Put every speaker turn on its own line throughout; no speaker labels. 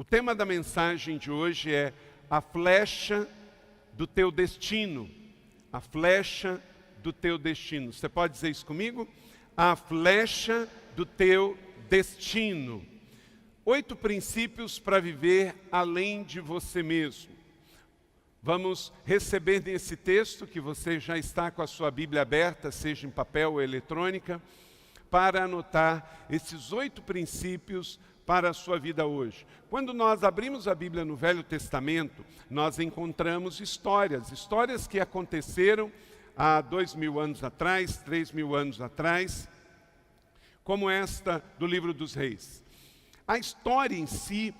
tema da mensagem de hoje é a flecha do teu destino. A flecha do teu destino. Você pode dizer isso comigo? A flecha do teu destino. 8 princípios para viver além de você mesmo. Vamos receber nesse texto, que você já está com a sua Bíblia aberta, seja em papel ou eletrônica, para anotar esses 8 princípios para a sua vida hoje. Quando nós abrimos a Bíblia no Velho Testamento, nós encontramos histórias que aconteceram há 2.000 anos atrás, 3.000 anos atrás, como esta do livro dos Reis. A história em si,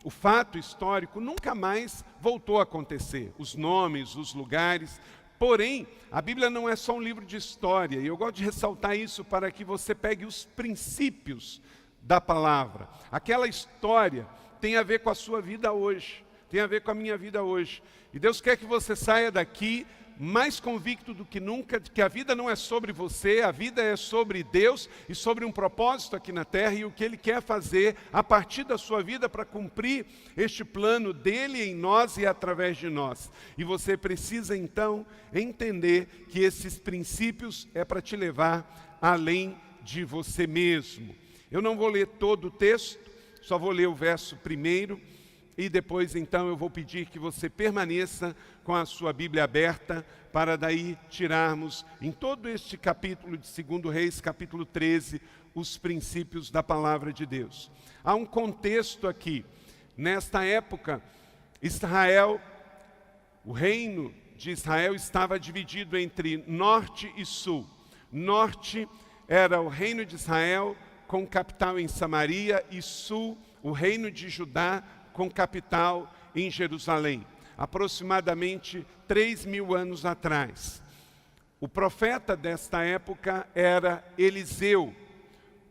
o fato histórico, nunca mais voltou a acontecer. Os nomes, os lugares. Porém, a Bíblia não é só um livro de história, e eu gosto de ressaltar isso para que você pegue os princípios da palavra. Aquela história tem a ver com a sua vida hoje, tem a ver com a minha vida hoje. E Deus quer que você saia daqui mais convicto do que nunca, de que a vida não é sobre você, a vida é sobre Deus e sobre um propósito aqui na terra e o que Ele quer fazer a partir da sua vida para cumprir este plano dEle em nós e através de nós. E você precisa então entender que esses princípios é para te levar além de você mesmo. Eu não vou ler todo o texto, só vou ler o verso 1 e depois então eu vou pedir que você permaneça com a sua Bíblia aberta para daí tirarmos em todo este capítulo de 2 Reis, capítulo 13, os princípios da palavra de Deus. Há um contexto aqui. Nesta época, Israel, o reino de Israel estava dividido entre norte e sul. Norte era o reino de Israel, com capital em Samaria, e sul, o reino de Judá, com capital em Jerusalém. Aproximadamente 3.000 anos atrás. O profeta desta época era Eliseu,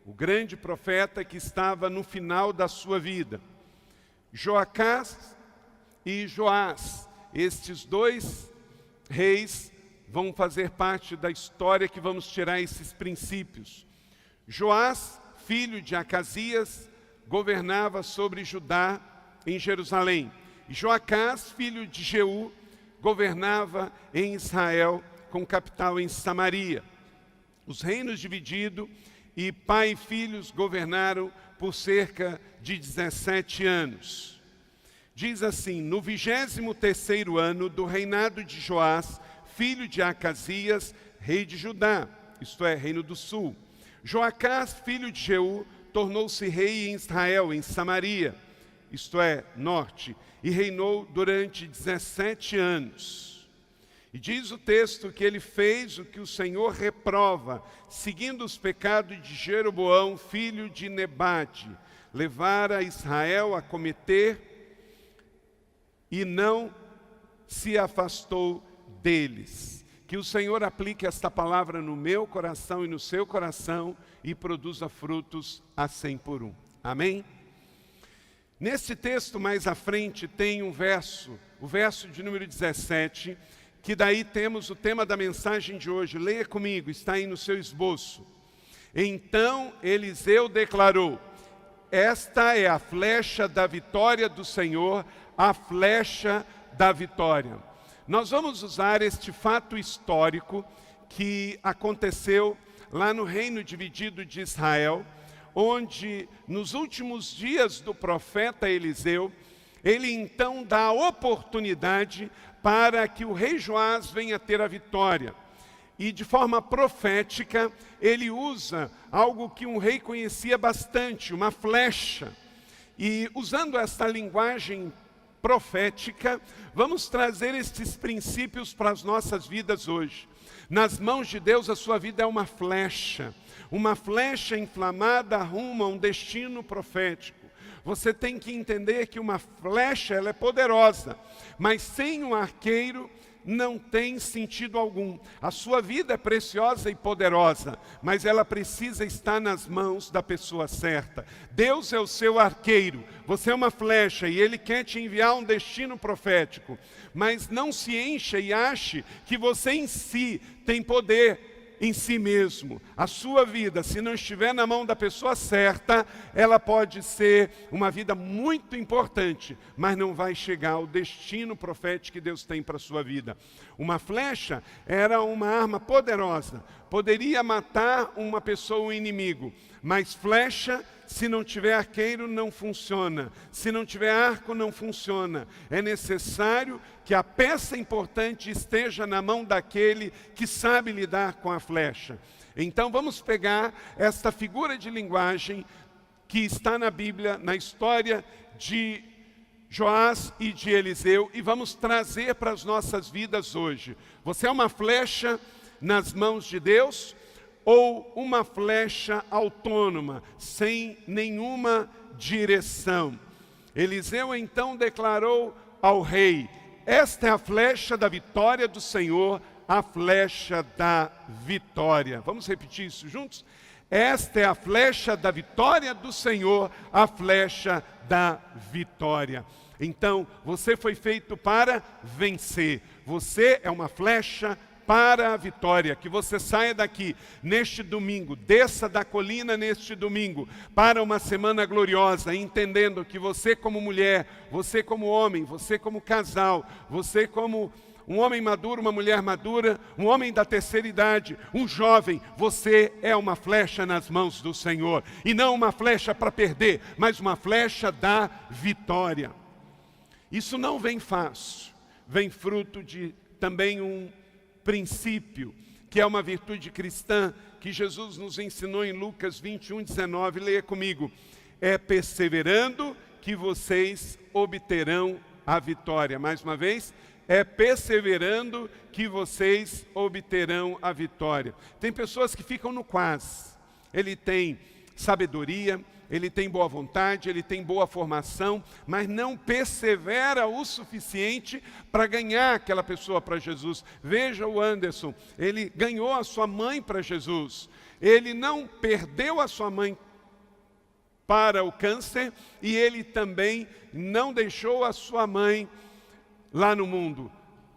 o grande profeta que estava no final da sua vida. Joacás e Joás, estes 2 reis, vão fazer parte da história que vamos tirar esses princípios. Joás, filho de Acasias, governava sobre Judá em Jerusalém. E Joacás, filho de Jeú, governava em Israel, com capital em Samaria. Os reinos divididos, e pai e filhos governaram por cerca de 17 anos. Diz assim: no 23º ano do reinado de Joás, filho de Acasias, rei de Judá, isto é, reino do sul, Joacás, filho de Jeú, tornou-se rei em Israel, em Samaria, isto é, norte, e reinou durante 17 anos. E diz o texto que ele fez o que o Senhor reprova, seguindo os pecados de Jeroboão, filho de Nebate, levara Israel a cometer e não se afastou deles. Que o Senhor aplique esta palavra no meu coração e no seu coração e produza frutos a 100 por 1. Amém? Nesse texto mais à frente tem um verso, o verso de número 17, que daí temos o tema da mensagem de hoje. Leia comigo, está aí no seu esboço. Então Eliseu declarou: esta é a flecha da vitória do Senhor, a flecha da vitória. Nós vamos usar este fato histórico que aconteceu lá no reino dividido de Israel, onde nos últimos dias do profeta Eliseu, ele então dá a oportunidade para que o rei Joás venha ter a vitória. E de forma profética, ele usa algo que um rei conhecia bastante, uma flecha. E usando esta linguagem profética, vamos trazer estes princípios para as nossas vidas hoje. Nas mãos de Deus, a sua vida é uma flecha inflamada rumo a um destino profético. Você tem que entender que uma flecha, ela é poderosa, mas sem um arqueiro não tem sentido algum. A sua vida é preciosa e poderosa, mas ela precisa estar nas mãos da pessoa certa. Deus é o seu arqueiro, você é uma flecha e Ele quer te enviar um destino profético. Mas não se encha e ache que você em si tem poder em si mesmo. A sua vida, se não estiver na mão da pessoa certa, ela pode ser uma vida muito importante, mas não vai chegar ao destino profético que Deus tem para a sua vida. Uma flecha era uma arma poderosa, poderia matar uma pessoa, um inimigo, mas flecha, se não tiver arqueiro, não funciona. Se não tiver arco, não funciona. É necessário que a peça importante esteja na mão daquele que sabe lidar com a flecha. Então vamos pegar esta figura de linguagem que está na Bíblia, na história de Joás e de Eliseu, e vamos trazer para as nossas vidas hoje. Você é uma flecha nas mãos de Deus, ou uma flecha autônoma, sem nenhuma direção? Eliseu então declarou ao rei: esta é a flecha da vitória do Senhor, a flecha da vitória. Vamos repetir isso juntos? Esta é a flecha da vitória do Senhor, a flecha da vitória. Então, você foi feito para vencer. Você é uma flecha para a vitória. Que você saia daqui neste domingo, desça da colina neste domingo, para uma semana gloriosa, entendendo que você como mulher, você como homem, você como casal, você como um homem maduro, uma mulher madura, um homem da terceira idade, um jovem, você é uma flecha nas mãos do Senhor. E não uma flecha para perder, mas uma flecha da vitória. Isso não vem fácil, vem fruto de também um princípio, que é uma virtude cristã, que Jesus nos ensinou em Lucas 21:19, leia comigo: é perseverando que vocês obterão a vitória. Mais uma vez, é perseverando que vocês obterão a vitória. Tem pessoas que ficam no quase. Ele tem sabedoria, ele tem boa vontade, ele tem boa formação, mas não persevera o suficiente para ganhar aquela pessoa para Jesus. Veja o Anderson, ele ganhou a sua mãe para Jesus. Ele não perdeu a sua mãe para o câncer e ele também não deixou a sua mãe lá no mundo.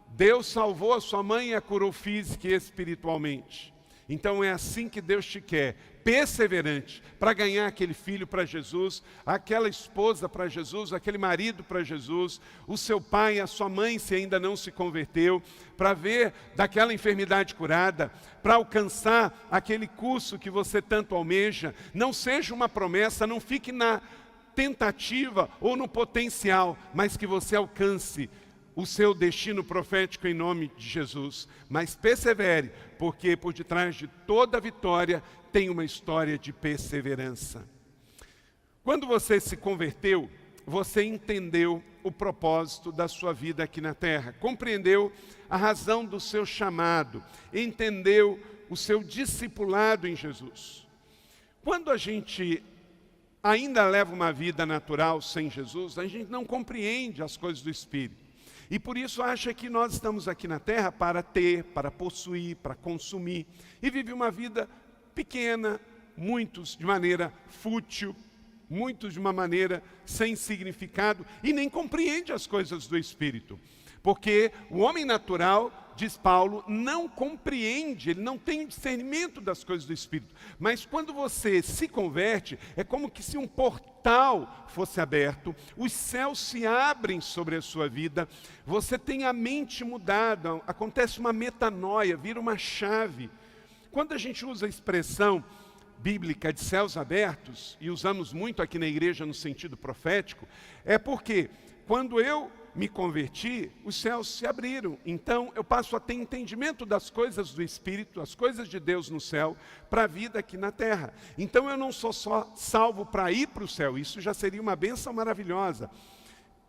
Deus salvou a sua mãe e a curou física e espiritualmente. Então é assim que Deus te quer, perseverante, para ganhar aquele filho para Jesus, aquela esposa para Jesus, aquele marido para Jesus, o seu pai, a sua mãe, se ainda não se converteu, para ver daquela enfermidade curada, para alcançar aquele curso que você tanto almeja. Não seja uma promessa, não fique na tentativa ou no potencial, mas que você alcance o seu destino profético em nome de Jesus. Mas persevere, porque por detrás de toda vitória tem uma história de perseverança. Quando você se converteu, você entendeu o propósito da sua vida aqui na terra, compreendeu a razão do seu chamado, entendeu o seu discipulado em Jesus. Quando a gente ainda leva uma vida natural sem Jesus, a gente não compreende as coisas do Espírito. E por isso acha que nós estamos aqui na terra para ter, para possuir, para consumir. E vive uma vida pequena, muitos de maneira fútil, muitos de uma maneira sem significado, e nem compreende as coisas do Espírito. Porque o homem natural, diz Paulo, não compreende, ele não tem discernimento das coisas do Espírito. Mas quando você se converte, é como que se um portal fosse aberto, os céus se abrem sobre a sua vida, você tem a mente mudada, acontece uma metanoia, vira uma chave. Quando a gente usa a expressão bíblica de céus abertos, e usamos muito aqui na igreja no sentido profético, é porque quando eu me converti, os céus se abriram. Então eu passo a ter entendimento das coisas do Espírito, as coisas de Deus no céu, para a vida aqui na terra. Então eu não sou só salvo para ir para o céu, isso já seria uma bênção maravilhosa.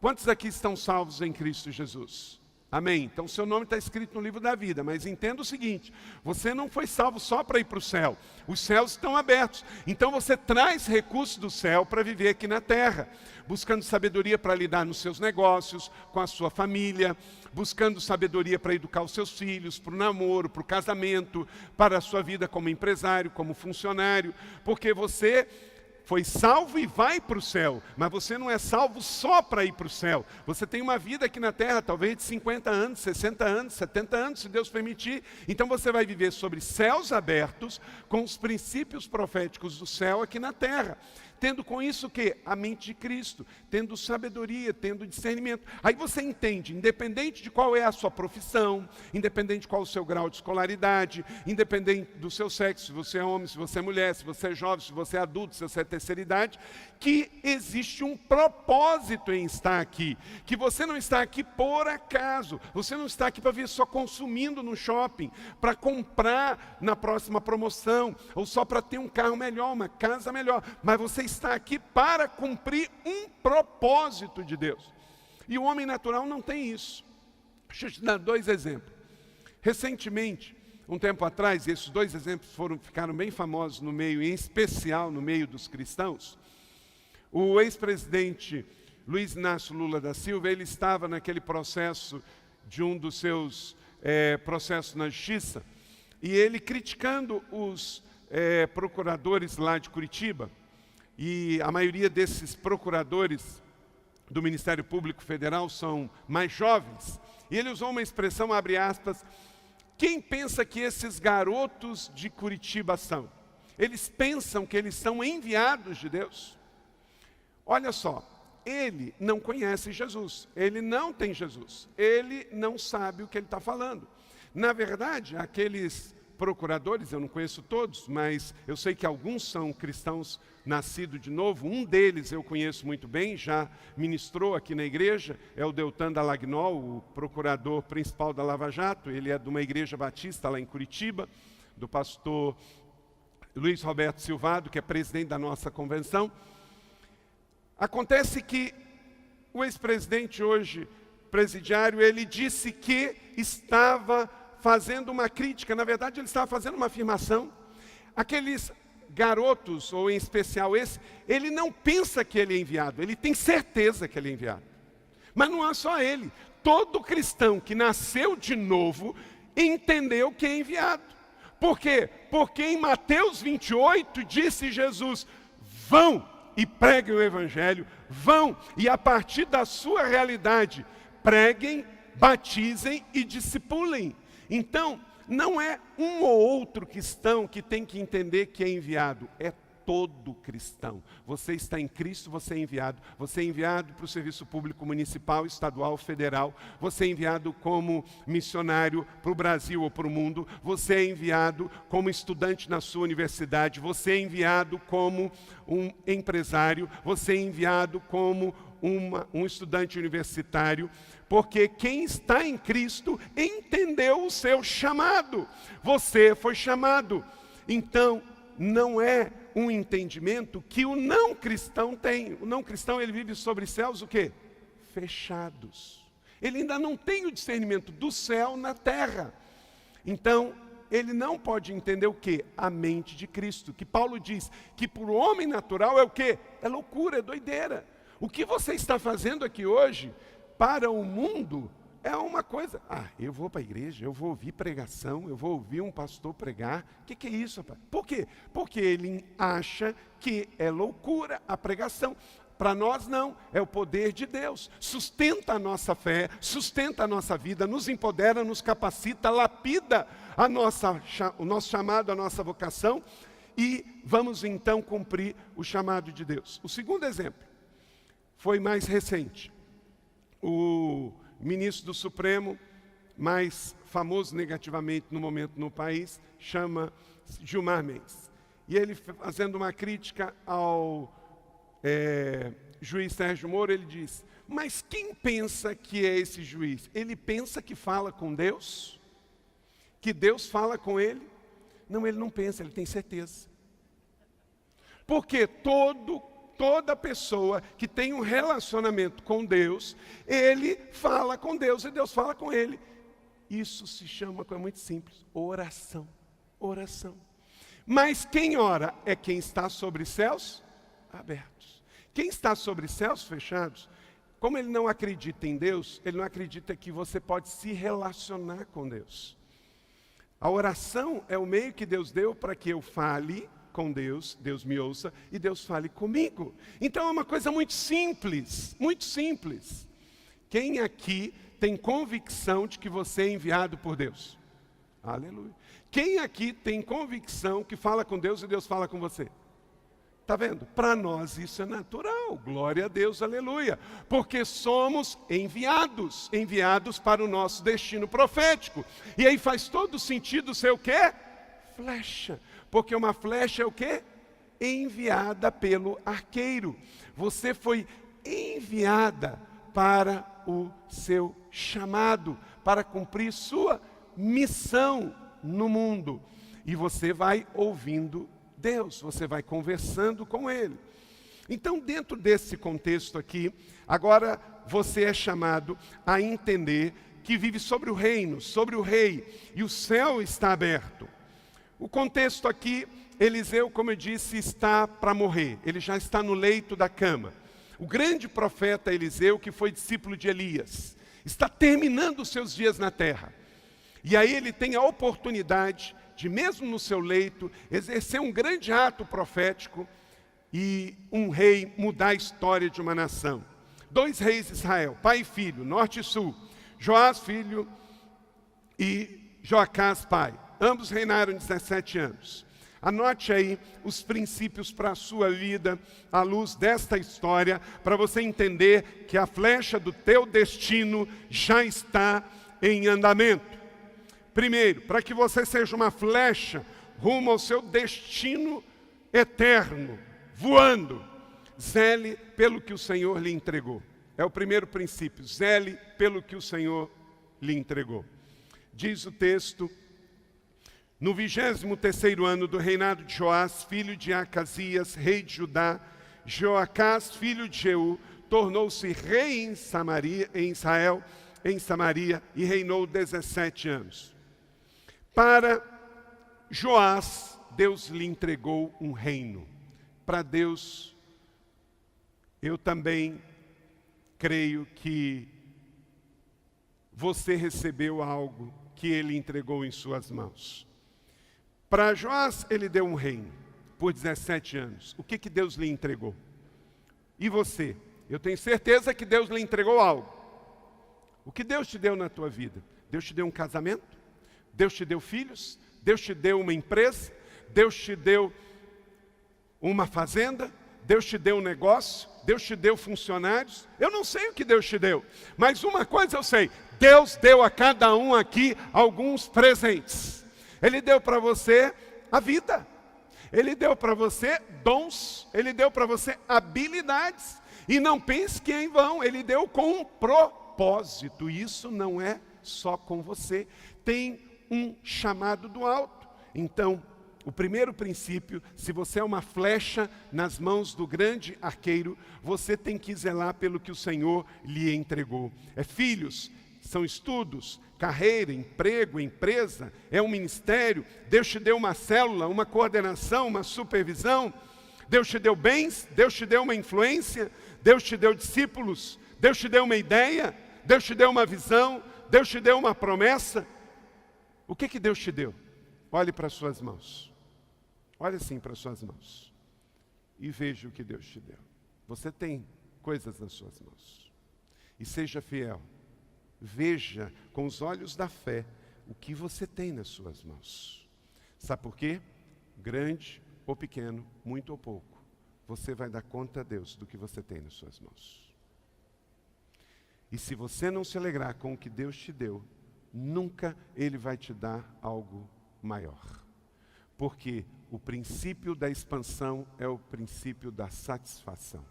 Quantos aqui estão salvos em Cristo Jesus? Amém? Então seu nome está escrito no livro da vida, mas entenda o seguinte: você não foi salvo só para ir para o céu, os céus estão abertos, então você traz recursos do céu para viver aqui na terra, buscando sabedoria para lidar nos seus negócios, com a sua família, buscando sabedoria para educar os seus filhos, para o namoro, para o casamento, para a sua vida como empresário, como funcionário, porque você foi salvo e vai para o céu, mas você não é salvo só para ir para o céu. Você tem uma vida aqui na terra, talvez de 50 anos, 60 anos, 70 anos, se Deus permitir. Então você vai viver sobre céus abertos, com os princípios proféticos do céu aqui na terra. Tendo com isso o quê? A mente de Cristo, tendo sabedoria, tendo discernimento. Aí você entende, independente de qual é a sua profissão, independente de qual é o seu grau de escolaridade, independente do seu sexo, se você é homem, se você é mulher, se você é jovem, se você é adulto, se você é terceira idade, que existe um propósito em estar aqui, que você não está aqui por acaso, você não está aqui para vir só consumindo no shopping, para comprar na próxima promoção, ou só para ter um carro melhor, uma casa melhor, mas você está aqui para cumprir um propósito de Deus. E o homem natural não tem isso. Deixa eu te dar 2 exemplos. Recentemente, um tempo atrás, e esses 2 exemplos ficaram bem famosos no meio, em especial no meio dos cristãos, o ex-presidente Luiz Inácio Lula da Silva, ele estava naquele processo de um dos seus processos na justiça, e ele criticando os procuradores lá de Curitiba. E a maioria desses procuradores do Ministério Público Federal são mais jovens. E ele usou uma expressão, abre aspas, quem pensa que esses garotos de Curitiba são? Eles pensam que eles são enviados de Deus? Olha só, ele não conhece Jesus, ele não tem Jesus, ele não sabe o que ele está falando. Na verdade, aqueles procuradores, eu não conheço todos, mas eu sei que alguns são cristãos nascidos de novo. Um deles eu conheço muito bem, já ministrou aqui na igreja, é o Deltan Dallagnol, o procurador principal da Lava Jato. Ele é de uma igreja batista lá em Curitiba, do pastor Luiz Roberto Silvado, que é presidente da nossa convenção. Acontece que o ex-presidente hoje, presidiário, ele disse que estava fazendo uma crítica, na verdade ele estava fazendo uma afirmação. Aqueles garotos, ou em especial esse, ele não pensa que ele é enviado, ele tem certeza que ele é enviado. Mas não é só ele, todo cristão que nasceu de novo entendeu que é enviado. Por quê? Porque em Mateus 28 disse Jesus, vão e preguem o evangelho, vão e a partir da sua realidade, preguem, batizem e discipulem. Então, não é um ou outro cristão que tem que entender que é enviado, é todo cristão. Você está em Cristo, você é enviado. Você é enviado para o serviço público municipal, estadual, federal. Você é enviado como missionário para o Brasil ou para o mundo. Você é enviado como estudante na sua universidade. Você é enviado como um empresário. Você é enviado como um estudante universitário, porque quem está em Cristo entendeu o seu chamado. Você foi chamado. Então, não é um entendimento que o não cristão tem. O não cristão, ele vive sobre céus o quê? Fechados. Ele ainda não tem o discernimento do céu na terra. Então, ele não pode entender o quê? A mente de Cristo. Que Paulo diz que para o homem natural é o quê? É loucura, é doideira. O que você está fazendo aqui hoje, para o mundo, é uma coisa. Eu vou para a igreja, eu vou ouvir pregação, eu vou ouvir um pastor pregar. O que é isso, rapaz? Por quê? Porque ele acha que é loucura a pregação. Para nós não, é o poder de Deus. Sustenta a nossa fé, sustenta a nossa vida, nos empodera, nos capacita, lapida o nosso chamado, a nossa vocação. E vamos então cumprir o chamado de Deus. O segundo exemplo foi mais recente. O ministro do Supremo, mais famoso negativamente no momento no país, chama Gilmar Mendes. E ele, fazendo uma crítica ao juiz Sérgio Moro, ele diz, mas quem pensa que é esse juiz? Ele pensa que fala com Deus? Que Deus fala com ele? Não, ele não pensa, ele tem certeza. Porque toda pessoa que tem um relacionamento com Deus, ele fala com Deus e Deus fala com ele. Isso se chama, coisa muito simples, oração. Oração. Mas quem ora é quem está sobre céus abertos. Quem está sobre céus fechados, como ele não acredita em Deus, ele não acredita que você pode se relacionar com Deus. A oração é o meio que Deus deu para que eu fale com Deus, Deus me ouça e Deus fale comigo. Então é uma coisa muito simples, muito simples. Quem aqui tem convicção de que você é enviado por Deus? Aleluia. Quem aqui tem convicção que fala com Deus e Deus fala com você? Está vendo? Para nós isso é natural. Glória a Deus, aleluia. Porque somos enviados, enviados para o nosso destino profético. E aí faz todo sentido ser o quê? Flecha. Porque uma flecha é o quê? Enviada pelo arqueiro. Você foi enviada para o seu chamado, para cumprir sua missão no mundo. E você vai ouvindo Deus, você vai conversando com Ele. Então, dentro desse contexto aqui, agora você é chamado a entender que vive sobre o reino, sobre o rei, e o céu está aberto. O contexto aqui, Eliseu, como eu disse, está para morrer, ele já está no leito da cama. O grande profeta Eliseu, que foi discípulo de Elias, está terminando os seus dias na terra. E aí ele tem a oportunidade de, mesmo no seu leito, exercer um grande ato profético e um rei mudar a história de uma nação. 2 reis de Israel, pai e filho, norte e sul, Joás filho e Joacás pai. Ambos reinaram 17 anos. Anote aí os princípios para a sua vida, à luz desta história, para você entender que a flecha do teu destino já está em andamento. Primeiro, para que você seja uma flecha rumo ao seu destino eterno, voando, zele pelo que o Senhor lhe entregou. É o primeiro princípio, zele pelo que o Senhor lhe entregou. Diz o texto: no 23º ano do reinado de Joás, filho de Acasias, rei de Judá, Joacás, filho de Jeú, tornou-se rei em Israel, em Samaria, e reinou 17 anos. Para Joás, Deus lhe entregou um reino. Para Deus, eu também creio que você recebeu algo que Ele entregou em suas mãos. Para Joás, Ele deu um reino por 17 anos. O que Deus lhe entregou? E você? Eu tenho certeza que Deus lhe entregou algo. O que Deus te deu na tua vida? Deus te deu um casamento? Deus te deu filhos? Deus te deu uma empresa? Deus te deu uma fazenda? Deus te deu um negócio? Deus te deu funcionários? Eu não sei o que Deus te deu, mas uma coisa eu sei: Deus deu a cada um aqui alguns presentes. Ele deu para você a vida, Ele deu para você dons, Ele deu para você habilidades. E não pense que é em vão, Ele deu com um propósito. Isso não é só com você, tem um chamado do alto. Então, o primeiro princípio: se você é uma flecha nas mãos do grande arqueiro, você tem que zelar pelo que o Senhor lhe entregou. É filhos, são estudos, carreira, emprego, empresa, é um ministério. Deus te deu uma célula, uma coordenação, uma supervisão. Deus te deu bens, Deus te deu uma influência, Deus te deu discípulos, Deus te deu uma ideia, Deus te deu uma visão, Deus te deu uma promessa. O que Deus te deu? Olhe para as suas mãos. Olhe assim para as suas mãos. E veja o que Deus te deu. Você tem coisas nas suas mãos. E seja fiel. Veja com os olhos da fé o que você tem nas suas mãos. Sabe por quê? Grande ou pequeno, muito ou pouco, você vai dar conta a Deus do que você tem nas suas mãos. E se você não se alegrar com o que Deus te deu, nunca Ele vai te dar algo maior. Porque o princípio da expansão é o princípio da satisfação.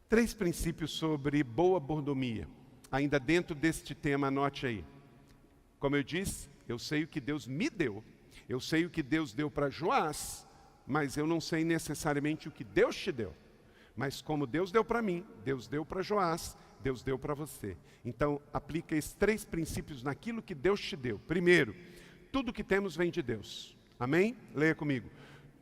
3 princípios sobre boa mordomia. Ainda dentro deste tema, anote aí. Como eu disse, eu sei o que Deus me deu. Eu sei o que Deus deu para Joás, mas eu não sei necessariamente o que Deus te deu. Mas como Deus deu para mim, Deus deu para Joás, Deus deu para você. Então, aplica esses 3 princípios naquilo que Deus te deu. Primeiro, tudo que temos vem de Deus. Amém? Leia comigo.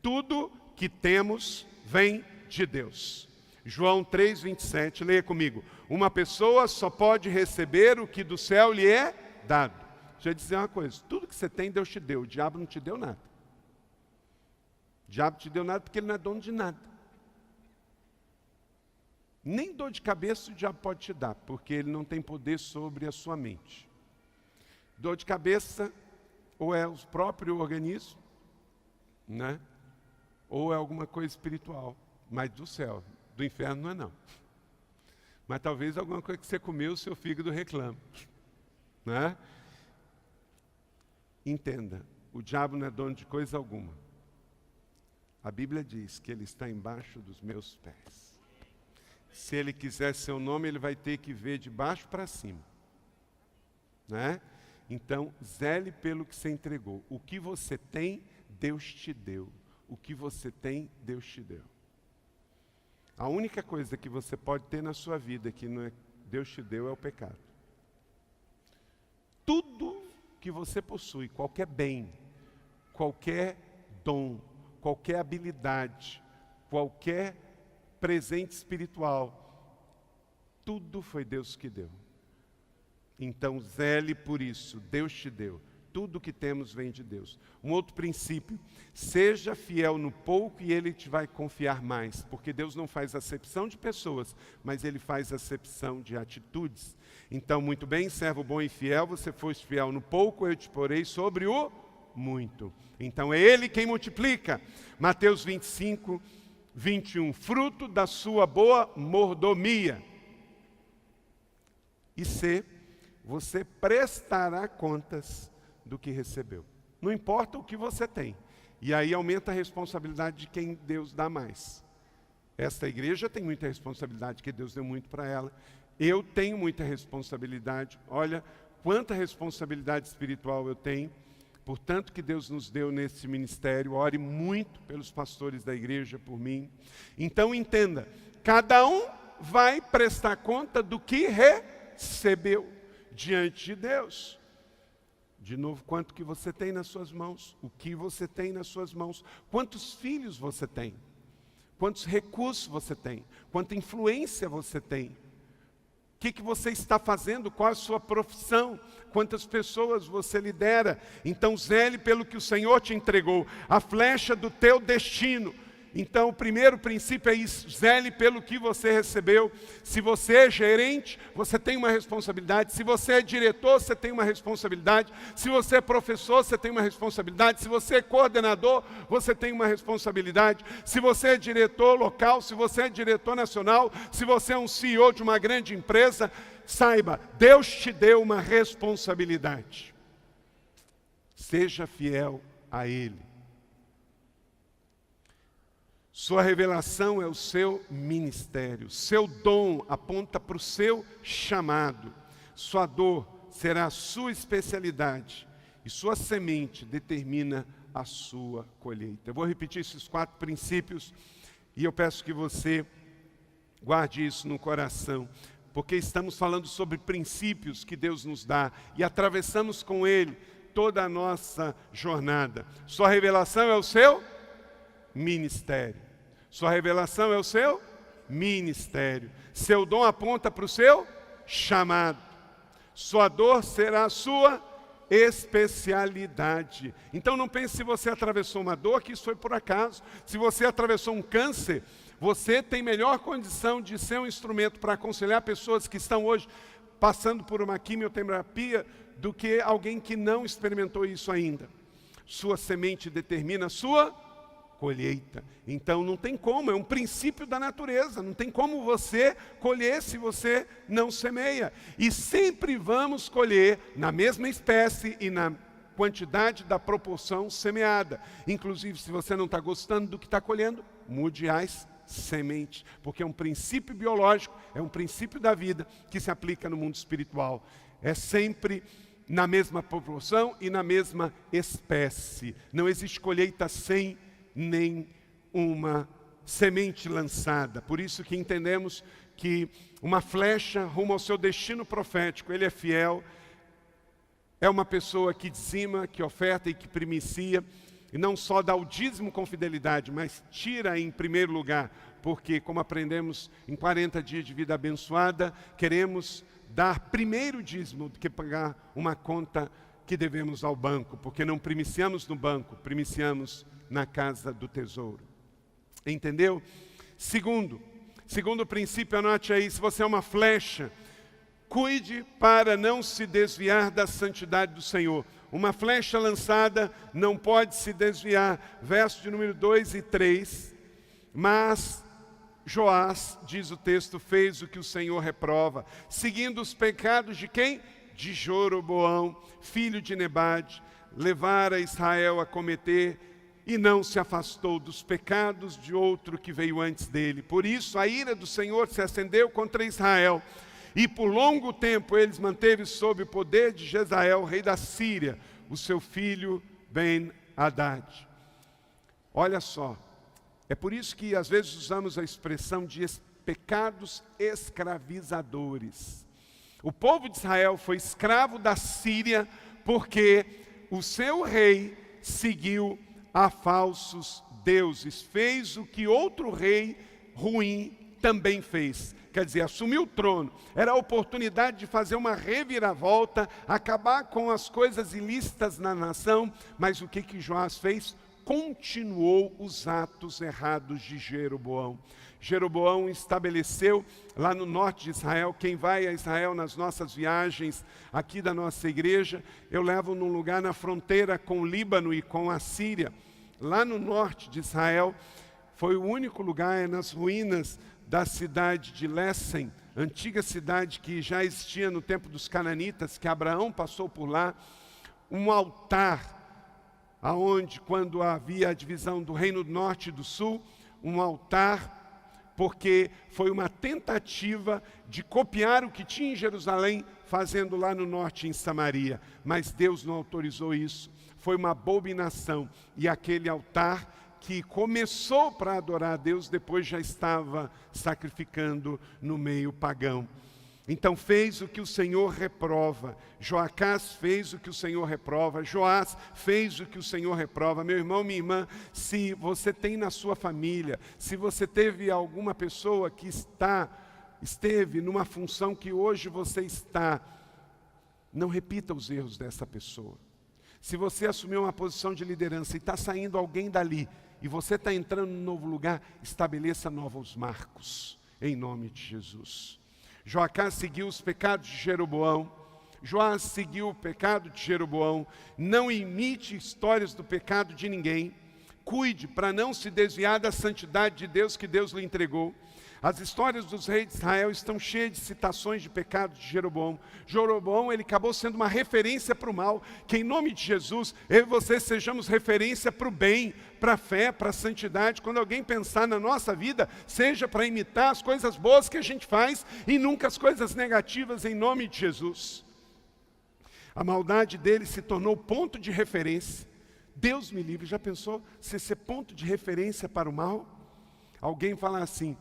Tudo que temos vem de Deus. João 3:27, leia comigo. Uma pessoa só pode receber o que do céu lhe é dado. Deixa eu dizer uma coisa: tudo que você tem, Deus te deu. O diabo não te deu nada. O diabo te deu nada porque ele não é dono de nada. Nem dor de cabeça o diabo pode te dar, porque ele não tem poder sobre a sua mente. Dor de cabeça ou é o próprio organismo, né? Ou é alguma coisa espiritual, mas do céu, do inferno não é não. Mas talvez alguma coisa que você comeu, o seu fígado reclama, né? Entenda, o diabo não é dono de coisa alguma. A Bíblia diz que ele está embaixo dos meus pés. Se ele quiser seu nome, ele vai ter que ver de baixo para cima, né? Então, zele pelo que você entregou. O que você tem, Deus te deu. O que você tem, Deus te deu. A única coisa que você pode ter na sua vida que não é Deus te deu é o pecado. Tudo que você possui, qualquer bem, qualquer dom, qualquer habilidade, qualquer presente espiritual, tudo foi Deus que deu. Então, zele por isso, Deus te deu. Tudo que temos vem de Deus. Um outro princípio, seja fiel no pouco e Ele te vai confiar mais, porque Deus não faz acepção de pessoas, mas Ele faz acepção de atitudes. Então, muito bem, servo bom e fiel, você foste fiel no pouco, eu te porei sobre o muito. Então, é Ele quem multiplica. Mateus 25, 21, fruto da sua boa mordomia. E você prestará contas do que recebeu. Não importa o que você tem. E aí aumenta a responsabilidade de quem Deus dá mais. Esta igreja tem muita responsabilidade, que Deus deu muito para ela. Eu tenho muita responsabilidade. Olha quanta responsabilidade espiritual eu tenho. Portanto que Deus nos deu nesse ministério. Ore muito pelos pastores da igreja, por mim. Então entenda, cada um vai prestar conta do que recebeu diante de Deus. De novo, quanto que você tem nas suas mãos? O que você tem nas suas mãos? Quantos filhos você tem? Quantos recursos você tem? Quanta influência você tem? O que você está fazendo? Qual a sua profissão? Quantas pessoas você lidera? Então zele pelo que o Senhor te entregou, a flecha do teu destino. Então, o primeiro princípio é isso, zele pelo que você recebeu. Se você é gerente, você tem uma responsabilidade. Se você é diretor, você tem uma responsabilidade. Se você é professor, você tem uma responsabilidade. Se você é coordenador, você tem uma responsabilidade. Se você é diretor local, se você é diretor nacional, se você é um CEO de uma grande empresa, saiba, Deus te deu uma responsabilidade. Seja fiel a Ele. Sua revelação é o seu ministério. Seu dom aponta para o seu chamado. Sua dor será a sua especialidade. E sua semente determina a sua colheita. Eu vou repetir esses 4 princípios e eu peço que você guarde isso no coração. Porque estamos falando sobre princípios que Deus nos dá e atravessamos com Ele toda a nossa jornada. Sua revelação é o seu ministério. Sua revelação é o seu ministério. Seu dom aponta para o seu chamado. Sua dor será a sua especialidade. Então não pense se você atravessou uma dor, que isso foi por acaso. Se você atravessou um câncer, você tem melhor condição de ser um instrumento para aconselhar pessoas que estão hoje passando por uma quimioterapia do que alguém que não experimentou isso ainda. Sua semente determina a sua colheita. Então não tem como, é um princípio da natureza, não tem como você colher se você não semeia. E sempre vamos colher na mesma espécie e na quantidade da proporção semeada. Inclusive, se você não está gostando do que está colhendo, mude as sementes, porque é um princípio biológico, é um princípio da vida que se aplica no mundo espiritual. É sempre na mesma proporção e na mesma espécie. Não existe colheita sem nem uma semente lançada. Por isso que entendemos que uma flecha rumo ao seu destino profético, ele é fiel, é uma pessoa que dizima, que oferta e que primicia, e não só dá o dízimo com fidelidade, mas tira em primeiro lugar, porque como aprendemos em 40 dias de vida abençoada, queremos dar primeiro dízimo do que pagar uma conta que devemos ao banco, porque não primiciamos no banco, primiciamos na casa do tesouro. Entendeu? Segundo princípio, anote aí, se você é uma flecha, cuide para não se desviar da santidade do Senhor. Uma flecha lançada não pode se desviar. Verso de número 2 e 3. Mas Joás, diz o texto, fez o que o Senhor reprova, seguindo os pecados de quem? De Jeroboão, filho de Nebade, levara Israel a cometer, e não se afastou dos pecados de outro que veio antes dele. Por isso a ira do Senhor se acendeu contra Israel, e por longo tempo eles manteve sob o poder de Jezael, rei da Síria, o seu filho Ben-Hadad. Olha só, é por isso que às vezes usamos a expressão de pecados escravizadores. O povo de Israel foi escravo da Síria porque o seu rei seguiu a falsos deuses, fez o que outro rei ruim também fez. Quer dizer, assumiu o trono, era a oportunidade de fazer uma reviravolta, acabar com as coisas ilícitas na nação, mas o que Joás fez? Continuou os atos errados de Jeroboão. Jeroboão estabeleceu lá no norte de Israel. Quem vai a Israel nas nossas viagens aqui da nossa igreja, eu levo num lugar na fronteira com o Líbano e com a Síria. Lá no norte de Israel, foi o único lugar, nas ruínas da cidade de Lessem, antiga cidade que já existia no tempo dos cananitas, que Abraão passou por lá, um altar, aonde quando havia a divisão do reino do norte e do sul, um altar, porque foi uma tentativa de copiar o que tinha em Jerusalém, fazendo lá no norte em Samaria, mas Deus não autorizou isso, foi uma abominação, e aquele altar que começou para adorar a Deus, depois já estava sacrificando no meio pagão. Então fez o que o Senhor reprova. Joacás fez o que o Senhor reprova. Joás fez o que o Senhor reprova. Meu irmão, minha irmã, se você tem na sua família, se você teve alguma pessoa que esteve numa função que hoje você está, não repita os erros dessa pessoa. Se você assumiu uma posição de liderança e está saindo alguém dali, e você está entrando num novo lugar, estabeleça novos marcos, em nome de Jesus. Joacás seguiu os pecados de Jeroboão, Joás seguiu o pecado de Jeroboão. Não imite histórias do pecado de ninguém, cuide para não se desviar da santidade de Deus que Deus lhe entregou. As histórias dos reis de Israel estão cheias de citações de pecados de Jeroboão. Jeroboão, ele acabou sendo uma referência para o mal, que em nome de Jesus, eu e você sejamos referência para o bem, para a fé, para a santidade. Quando alguém pensar na nossa vida, seja para imitar as coisas boas que a gente faz e nunca as coisas negativas, em nome de Jesus. A maldade dele se tornou ponto de referência. Deus me livre, já pensou se ser ponto de referência para o mal? Alguém fala assim,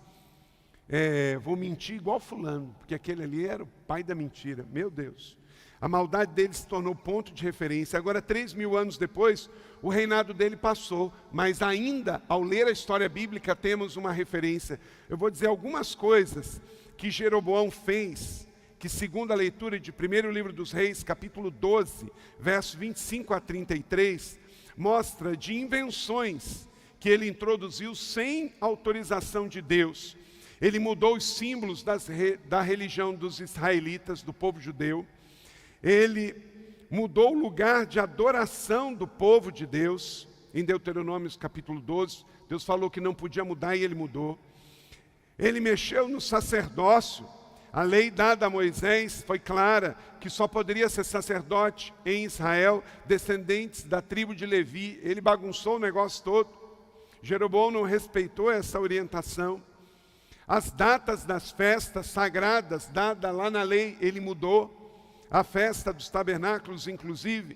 vou mentir igual fulano, porque aquele ali era o pai da mentira. Meu Deus, a maldade dele se tornou ponto de referência. Agora 3.000 anos depois, o reinado dele passou, mas ainda ao ler a história bíblica temos uma referência. Eu vou dizer algumas coisas que Jeroboão fez, que segundo a leitura de 1º livro dos Reis, capítulo 12, versos 25 a 33, mostra de invenções que ele introduziu sem autorização de Deus. Ele mudou os símbolos da religião dos israelitas, do povo judeu. Ele mudou o lugar de adoração do povo de Deus. Em Deuteronômio capítulo 12, Deus falou que não podia mudar e ele mudou. Ele mexeu no sacerdócio. A lei dada a Moisés foi clara, que só poderia ser sacerdote em Israel, descendentes da tribo de Levi. Ele bagunçou o negócio todo. Jeroboão não respeitou essa orientação. As datas das festas sagradas, dadas lá na lei, ele mudou. A festa dos tabernáculos, inclusive.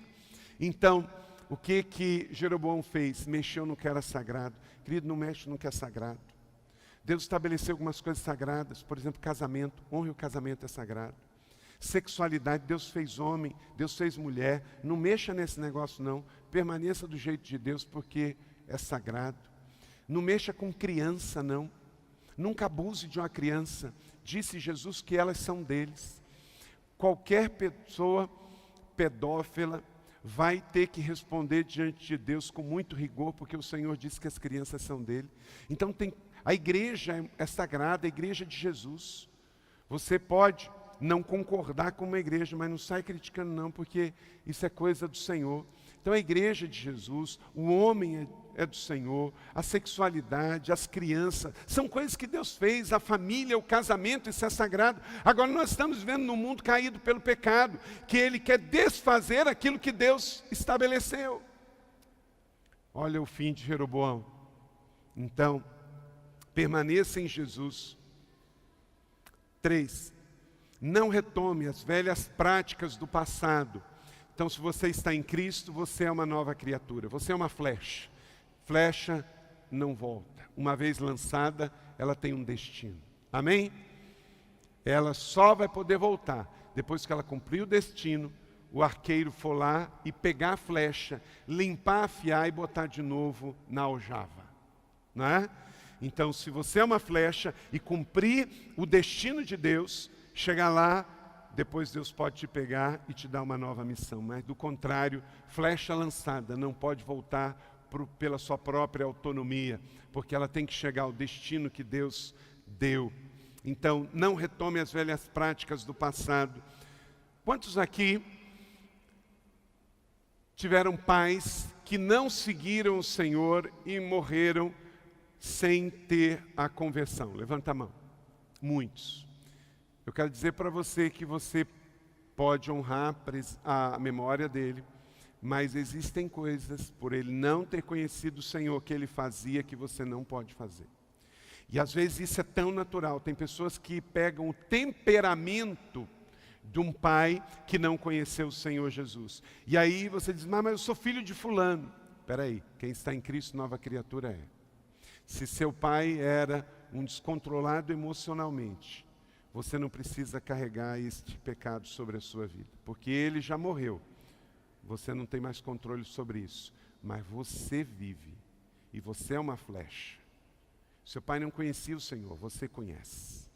Então, o que Jeroboão fez? Mexeu no que era sagrado. Querido, não mexe no que é sagrado. Deus estabeleceu algumas coisas sagradas, por exemplo, casamento. Honre o casamento, é sagrado. Sexualidade, Deus fez homem, Deus fez mulher. Não mexa nesse negócio não. Permaneça do jeito de Deus, porque é sagrado. Não mexa com criança não. Nunca abuse de uma criança. Disse Jesus que elas são deles. Qualquer pessoa pedófila, vai ter que responder diante de Deus com muito rigor, porque o Senhor disse que as crianças são dele. Então a igreja é sagrada, a igreja de Jesus. Você pode não concordar com uma igreja, mas não sai criticando não, porque isso é coisa do Senhor. Então a igreja de Jesus, o homem é do Senhor, a sexualidade, as crianças, são coisas que Deus fez, a família, o casamento, isso é sagrado. Agora nós estamos vivendo num mundo caído pelo pecado, que ele quer desfazer aquilo que Deus estabeleceu. Olha o fim de Jeroboão. Então, permaneça em Jesus. 3. Não retome as velhas práticas do passado. Então, se você está em Cristo, você é uma nova criatura. Você é uma flecha. Flecha não volta. Uma vez lançada, ela tem um destino. Amém? Ela só vai poder voltar depois que ela cumprir o destino, o arqueiro for lá e pegar a flecha, limpar, afiar e botar de novo na aljava. Não é? Então, se você é uma flecha e cumprir o destino de Deus, chegar lá, depois Deus pode te pegar e te dar uma nova missão. Mas do contrário, flecha lançada não pode voltar pela sua própria autonomia, porque ela tem que chegar ao destino que Deus deu. Então, não retome as velhas práticas do passado. Quantos aqui tiveram pais que não seguiram o Senhor e morreram sem ter a conversão? Levanta a mão. Muitos. Eu quero dizer para você que você pode honrar a memória dele, mas existem coisas, por ele não ter conhecido o Senhor, que ele fazia que você não pode fazer. E às vezes isso é tão natural. Tem pessoas que pegam o temperamento de um pai que não conheceu o Senhor Jesus. E aí você diz, mas eu sou filho de fulano. Espera aí, quem está em Cristo, nova criatura é. Se seu pai era um descontrolado emocionalmente, você não precisa carregar este pecado sobre a sua vida, porque ele já morreu. Você não tem mais controle sobre isso, mas você vive, e você é uma flecha. Seu pai não conhecia o Senhor, você conhece.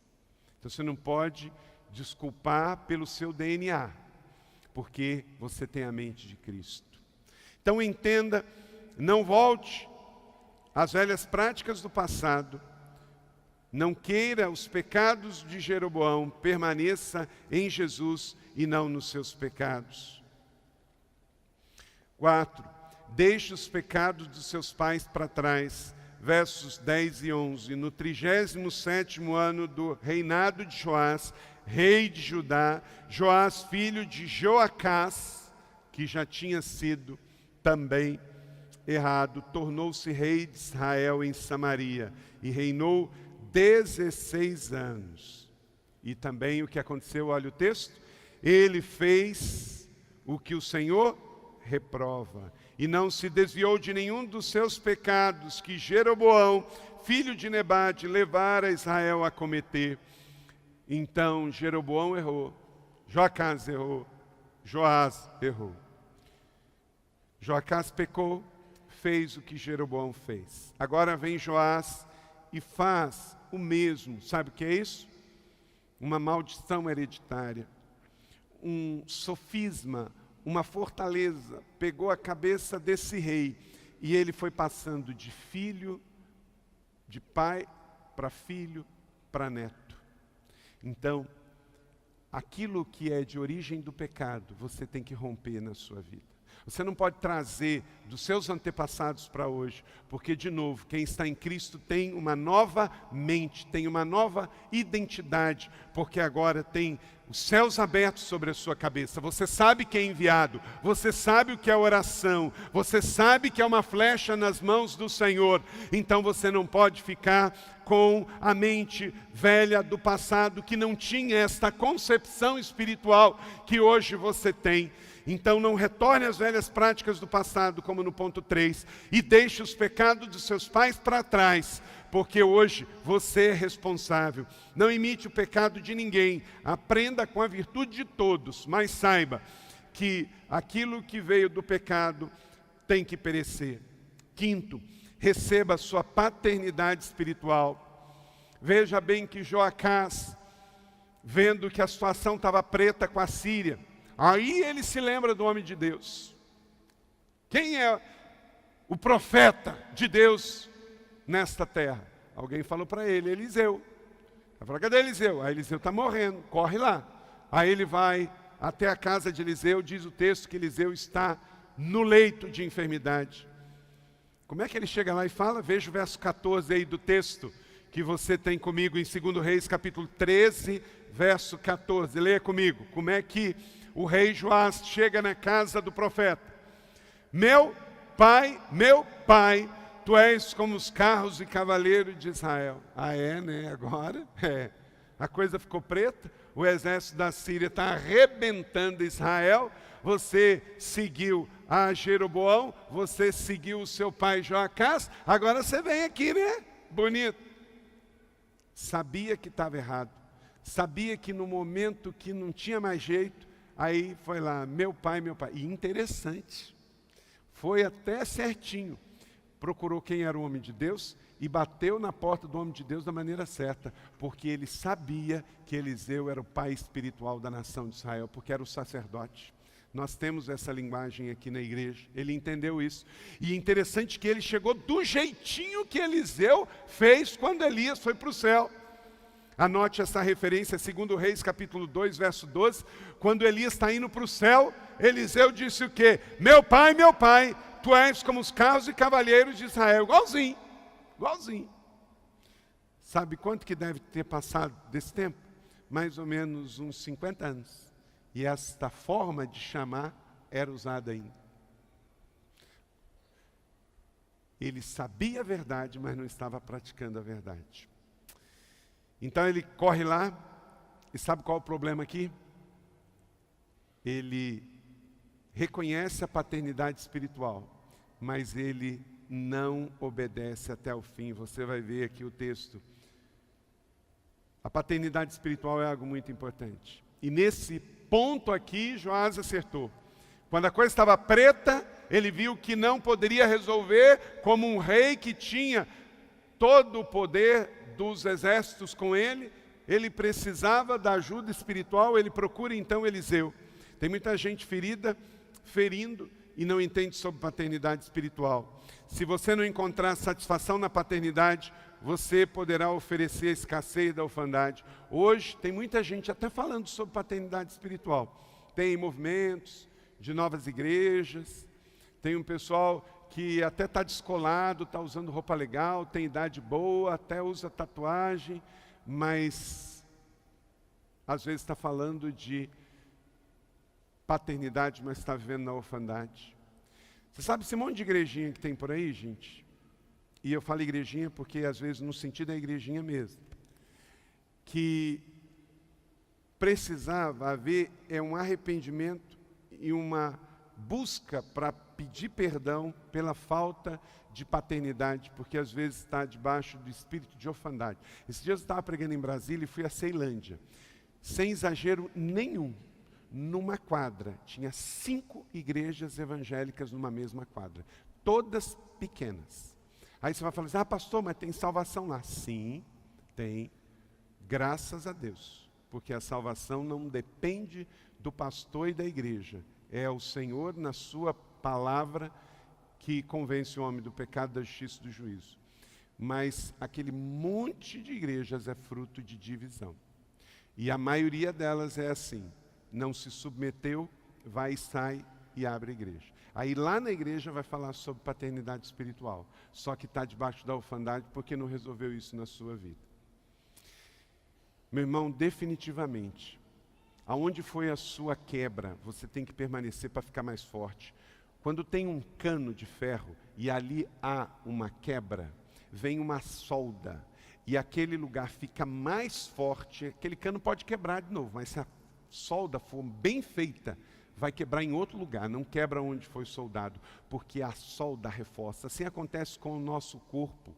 Então você não pode desculpar pelo seu DNA, porque você tem a mente de Cristo. Então entenda, não volte às velhas práticas do passado. Não queira os pecados de Jeroboão, permaneça em Jesus e não nos seus pecados. 4. Deixe os pecados dos seus pais para trás. Versos 10 e 11. No 37º ano do reinado de Joás, rei de Judá, Joás, filho de Joacás, que já tinha sido também errado, tornou-se rei de Israel em Samaria e reinou 16 anos. E também o que aconteceu, olha o texto, ele fez o que o Senhor reprova, e não se desviou de nenhum dos seus pecados que Jeroboão, filho de Nebate, levara Israel a cometer. Então Jeroboão errou, Joacás errou, Joás errou. Joacás pecou, fez o que Jeroboão fez. Agora vem Joás e faz o mesmo. Sabe o que é isso? Uma maldição hereditária, um sofisma, uma fortaleza, pegou a cabeça desse rei e ele foi passando de filho, de pai para filho, para neto. Então, aquilo que é de origem do pecado, você tem que romper na sua vida. Você não pode trazer dos seus antepassados para hoje, porque, de novo, quem está em Cristo tem uma nova mente, tem uma nova identidade, porque agora tem os céus abertos sobre a sua cabeça. Você sabe que é enviado, você sabe o que é oração, você sabe que é uma flecha nas mãos do Senhor. Então você não pode ficar com a mente velha do passado, que não tinha esta concepção espiritual que hoje você tem. Então não retorne às velhas práticas do passado, como no ponto 3, e deixe os pecados dos seus pais para trás, porque hoje você é responsável. Não imite o pecado de ninguém, aprenda com a virtude de todos, mas saiba que aquilo que veio do pecado tem que perecer. 5, receba a sua paternidade espiritual. Veja bem que Joacás, vendo que a situação estava preta com a Síria, aí ele se lembra do homem de Deus. Quem é o profeta de Deus nesta terra? Alguém falou para ele, Eliseu. Ele falou, cadê Eliseu? Aí Eliseu está morrendo, corre lá. Aí ele vai até a casa de Eliseu, diz o texto que Eliseu está no leito de enfermidade. Como é que ele chega lá e fala? Veja o verso 14 aí do texto que você tem comigo em 2 Reis, capítulo 13, verso 14. Leia comigo. Como é que o rei Joás chega na casa do profeta? Meu pai, tu és como os carros e cavaleiros de Israel. Ah, é, né? Agora, a coisa ficou preta. O exército da Síria está arrebentando Israel. Você seguiu a Jeroboão, você seguiu o seu pai Joacás. Agora você vem aqui, né? Bonito. Sabia que estava errado. Sabia que no momento que não tinha mais jeito, aí foi lá, meu pai. E interessante, foi até certinho. Procurou quem era o homem de Deus e bateu na porta do homem de Deus da maneira certa, porque ele sabia que Eliseu era o pai espiritual da nação de Israel, porque era o sacerdote. Nós temos essa linguagem aqui na igreja, ele entendeu isso. E interessante que ele chegou do jeitinho que Eliseu fez quando Elias foi para o céu. Anote essa referência, 2 Reis, capítulo 2, verso 12. Quando Elias está indo para o céu, Eliseu disse o quê? Meu pai, tu és como os carros e cavalheiros de Israel. Igualzinho. Sabe quanto que deve ter passado desse tempo? Mais ou menos uns 50 anos. E esta forma de chamar era usada ainda. Ele sabia a verdade, mas não estava praticando a verdade. Então ele corre lá, e sabe qual é o problema aqui? Ele reconhece a paternidade espiritual, mas ele não obedece até o fim. Você vai ver aqui o texto. A paternidade espiritual é algo muito importante. E nesse ponto aqui, Joás acertou. Quando a coisa estava preta, ele viu que não poderia resolver como um rei que tinha todo o poder dos exércitos com ele. Ele precisava da ajuda espiritual, ele procura então Eliseu. Tem muita gente ferindo e não entende sobre paternidade espiritual. Se você não encontrar satisfação na paternidade, você poderá oferecer a escassez da orfandade. Hoje tem muita gente até falando sobre paternidade espiritual. Tem movimentos de novas igrejas, tem um pessoal que até está descolado, está usando roupa legal, tem idade boa, até usa tatuagem, mas às vezes está falando de paternidade, mas está vivendo na orfandade. Você sabe esse monte de igrejinha que tem por aí, gente? E eu falo igrejinha porque às vezes no sentido é igrejinha mesmo. Que precisava haver um arrependimento e uma busca para pedir perdão pela falta de paternidade, porque às vezes está debaixo do espírito de orfandade. Esses dias eu estava pregando em Brasília e fui a Ceilândia. Sem exagero nenhum, numa quadra, tinha 5 igrejas evangélicas numa mesma quadra. Todas pequenas. Aí você vai falar assim, pastor, mas tem salvação lá. Sim, tem, graças a Deus. Porque a salvação não depende do pastor e da igreja. É o Senhor, na sua palavra, que convence o homem do pecado, da justiça e do juízo. Mas aquele monte de igrejas é fruto de divisão. E a maioria delas é assim. Não se submeteu, vai e sai e abre a igreja. Aí lá na igreja vai falar sobre paternidade espiritual. Só que está debaixo da orfandade porque não resolveu isso na sua vida. Meu irmão, definitivamente, aonde foi a sua quebra, você tem que permanecer para ficar mais forte. Quando tem um cano de ferro e ali há uma quebra, vem uma solda e aquele lugar fica mais forte, aquele cano pode quebrar de novo, mas se a solda for bem feita, vai quebrar em outro lugar, não quebra onde foi soldado, porque a solda reforça. Assim acontece com o nosso corpo.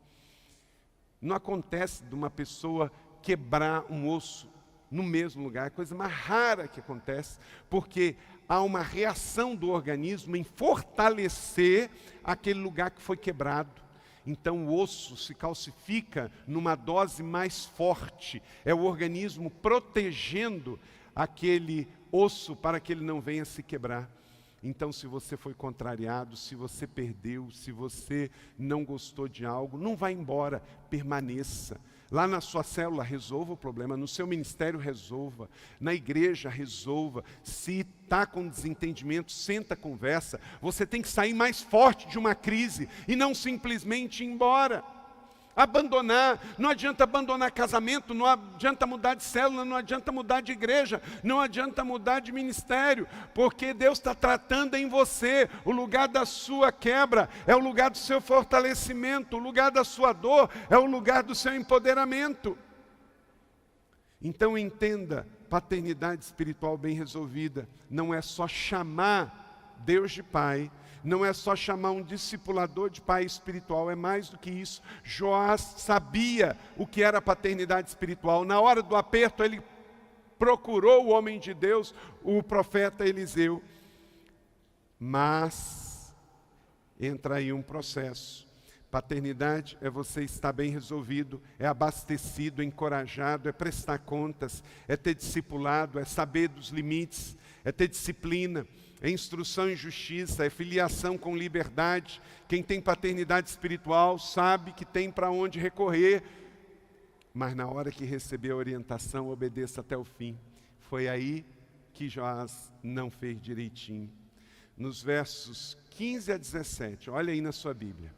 Não acontece de uma pessoa quebrar um osso no mesmo lugar, é a coisa mais rara que acontece, porque há uma reação do organismo em fortalecer aquele lugar que foi quebrado. Então o osso se calcifica numa dose mais forte, é o organismo protegendo aquele osso para que ele não venha se quebrar. Então, se você foi contrariado, se você perdeu, se você não gostou de algo, não vá embora, permaneça. Lá na sua célula, resolva o problema. No seu ministério, resolva. Na igreja, resolva. Se está com desentendimento, senta, conversa. Você tem que sair mais forte de uma crise e não simplesmente ir embora. Abandonar, não adianta abandonar casamento, não adianta mudar de célula, não adianta mudar de igreja, não adianta mudar de ministério, porque Deus está tratando em você. O lugar da sua quebra é o lugar do seu fortalecimento, o lugar da sua dor é o lugar do seu empoderamento. Então entenda, paternidade espiritual bem resolvida não é só chamar Deus de Pai, não é só chamar um discipulador de pai espiritual, é mais do que isso. Joás sabia o que era paternidade espiritual. Na hora do aperto, ele procurou o homem de Deus, o profeta Eliseu. Mas entra aí um processo. Paternidade é você estar bem resolvido, é abastecido, encorajado, é prestar contas, é ter discipulado, é saber dos limites, é ter disciplina, é instrução em justiça, é filiação com liberdade. Quem tem paternidade espiritual sabe que tem para onde recorrer, mas na hora que receber a orientação, obedeça até o fim. Foi aí que Joás não fez direitinho. Nos versos 15 a 17, olha aí na sua Bíblia.